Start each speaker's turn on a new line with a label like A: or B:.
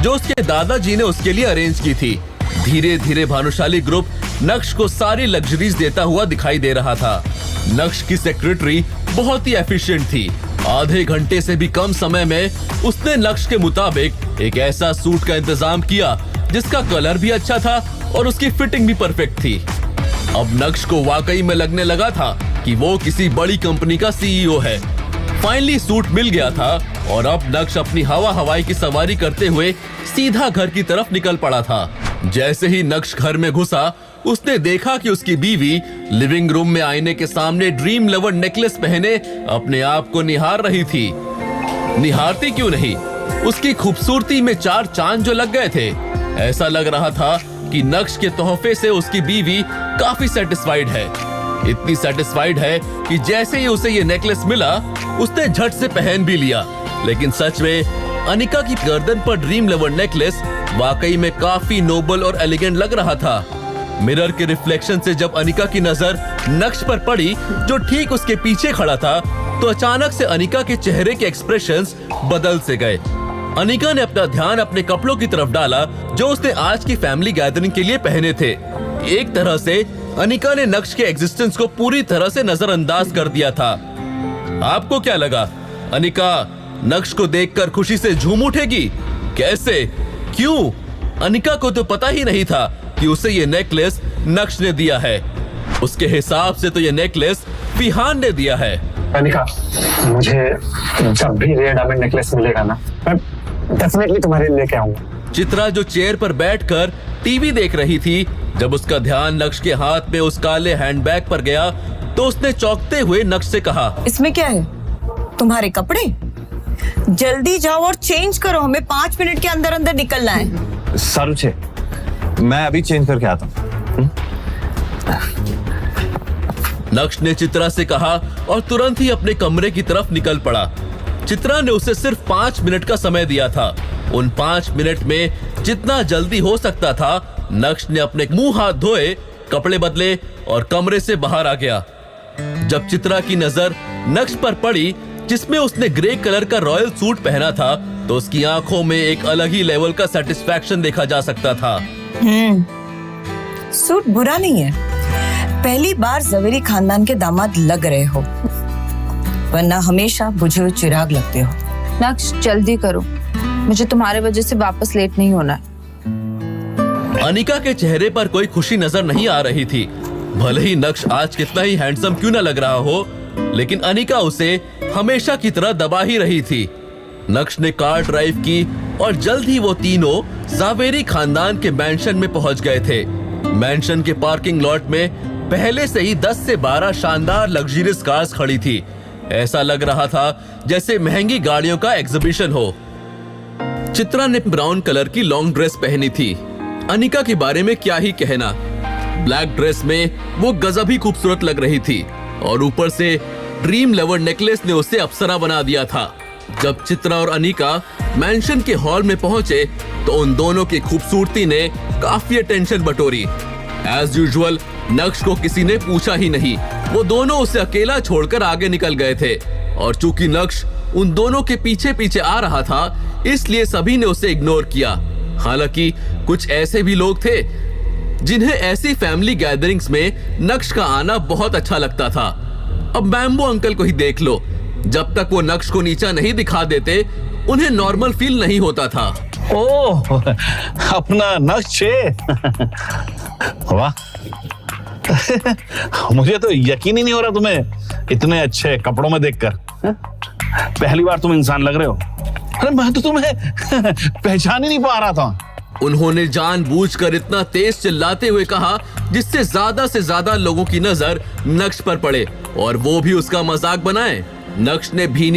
A: जो उसके दादाजी ने उसके लिए अरेंज की थी। धीरे धीरे भानुशाली ग्रुप नक्श को सारी लग्जरीज देता हुआ दिखाई दे रहा था। नक्श की सेक्रेटरी बहुत ही एफिशिएंट थी। आधे घंटे से भी कम समय में उसने नक्श के मुताबिक एक ऐसा सूट का इंतजाम किया जिसका कलर भी अच्छा था और उसकी फिटिंग भी परफेक्ट थी। अब नक्श को वाकई में लगने लगा था कि वो किसी बड़ी कंपनी का सीईओ है। फाइनली सूट मिल गया था और अब नक्श अपनी हवाई की सवारी करते हुए सीधा घर की तरफ निकल पड़ा था। जैसे ही नक्श घर में घुसा, उसने देखा कि उसकी बीवी लिविंग रूम में आईने के सामने ड्रीम लवर नेकलेस पहने अपने आप को निहार रही थी। निहारती क्यों नहीं, उसकी खूबसूरती में 4 चांद जो लग गए थे। ऐसा लग रहा था कि नक्श के तोहफे से उसकी बीवी काफी सेटिस्फाइड है। इतनी सेटिस्फाइड है कि जैसे ही उसे ये नेकलेस मिला, उसने झट से पहन भी लिया। लेकिन सच में अनिका की गर्दन पर ड्रीम लवर नेकलेस वाकई में काफी नोबल और एलिगेंट लग रहा था। मिरर के रिफ्लेक्शन से जब अनिका की नजर नक्श पर पड़ी, जो ठीक उसके पीछे खड़ा था, तो अचानक से अनिका के चेहरे के एक्सप्रेशंस बदल से गए। अनिका ने अपना ध्यान अपने कपड़ों की तरफ डाला जो उसने आज की फैमिली गैदरिंग के लिए पहने थे। एक तरह से अनिका ने नक्श के एग्जिस्टेंस को पूरी तरह से नजरअंदाज कर दिया था। आपको क्या लगा, अनिका नक्श को देखकर खुशी से झूम उठेगी? कैसे, क्यों? अनिका को तो पता ही नहीं था कि उसे ये नेकलेस नक्श ने दिया है। उसके हिसाब से तो ये नेकलेस फिहान ने दिया है।
B: अनिका, मुझे जब भी रेड डायमंड नेकलेस मिलेगा ना, मैं डेफिनेटली तुम्हारे लिए लेके आऊंगा।
A: चित्रा जो चेयर पर बैठकर टीवी देख रही थी, जब उसका ध्यान नक्श के हाथ में उस काले हैंडबैग पर गया, तो उसने चौंकते हुए नक्श से कहा,
C: इसमें क्या है? तुम्हारे कपड़े? जल्दी जाओ और चेंज करो, हमें 5 मिनट के अंदर अंदर निकलना है।
D: सारुचे, मैं अभी चेंज करके आता हूँ।
A: नक्श ने चित्रा से कहा और तुरंत ही अपने कमरे की तरफ निकल पड़ा। चित्रा ने उसे सिर्फ 5 मिनट का समय दिया था। उन 5 मिनट में जितना जल्दी हो सकता था, नक्श ने अपने मुंह हाथ धोए, कपड़े बदले और कमरे से बाहर आ गया। जब चित्रा की नजर नक्श पर पड़ी, जिसमें उसने ग्रे कलर का रॉयल सूट पहना था, तो उसकी आंखों में एक अलग ही लेवल का सेटिस्फैक्शन देखा जा सकता था।
C: सूट बुरा नहीं है। पहली बार जवेरी खानदान के दामाद लग रहे हो, वरना हमेशा बुझे हुए चिराग लगते हो।
E: नक्श, जल्दी करो, मुझे तुम्हारे वजह से वापस लेट नहीं होना है।
A: अनिका के चेहरे पर कोई खुशी नजर नहीं आ रही थी। भले ही नक्श आज कितना ही हैंडसम क्यों न लग रहा हो, लेकिन अनिका उसे हमेशा की तरह दबा ही रही थी। नक्श ने कार ड्राइव की और जल्द ही वो तीनों जावेरी खानदान के मैंशन में पहुंच गए थे। मैंशन के पार्किंग लॉट में पहले से ही 10 से 12 शानदार लग्जरियस कार्स खड़ी थी। ऐसा लग रहा था जैसे महंगी गाड़ियों का एग्जीबिशन हो। चित्रा ने ब्राउन कलर की लॉन्ग ड्रेस पहनी थी। अनिका के बारे में क्या ही कहना, ब्लैक ड्रेस में वो गजब ही खूबसूरत लग रही थी और ऊपर से ड्रीम लवर नेकलेस ने उसे अप्सरा बना दिया था। जब चित्रा और अनिका मैंशन के हॉल में पहुंचे, तो उन दोनों की खूबसूरती ने काफी अटेंशन बटोरी। एज यूजुअल नक्श को किसी ने पूछा ही नहीं। वो दोनों उसे अकेला छोड़कर आगे निकल गए थे और चूंकि नक्श उन दोनों के पीछे पीछे आ रहा था, इसलिए सभी ने उसे इग्नोर किया। हालांकि कुछ ऐसे भी लोग थे जिन्हें ऐसी फैमिली गैदरिंग्स में नक्श का आना बहुत अच्छा लगता था। अब बैम्बो अंकल को ही देख लो, जब तक वो नक्श को नीचा नहीं दिखा देते, उन्हें नॉर्मल फील नहीं होता था।
D: ओह, अपना नक्श वाह। मुझे तो यकीन ही नहीं हो रहा तुम्हें इतने अच्छे कपड़ों में देखकर। पहली बार तुम इंसान लग रहे हो। अरे मैं तो तुम्हें पहचान ही नहीं पा रहा था।
A: उन्होंने जानबूझकर इतना तेज चिल्लाते हुए कहा जिससे से ज्यादा लोगों की नजर नक्श पर पड़े और वो भी उसका मजाक बनाए। नक्श ने भीनी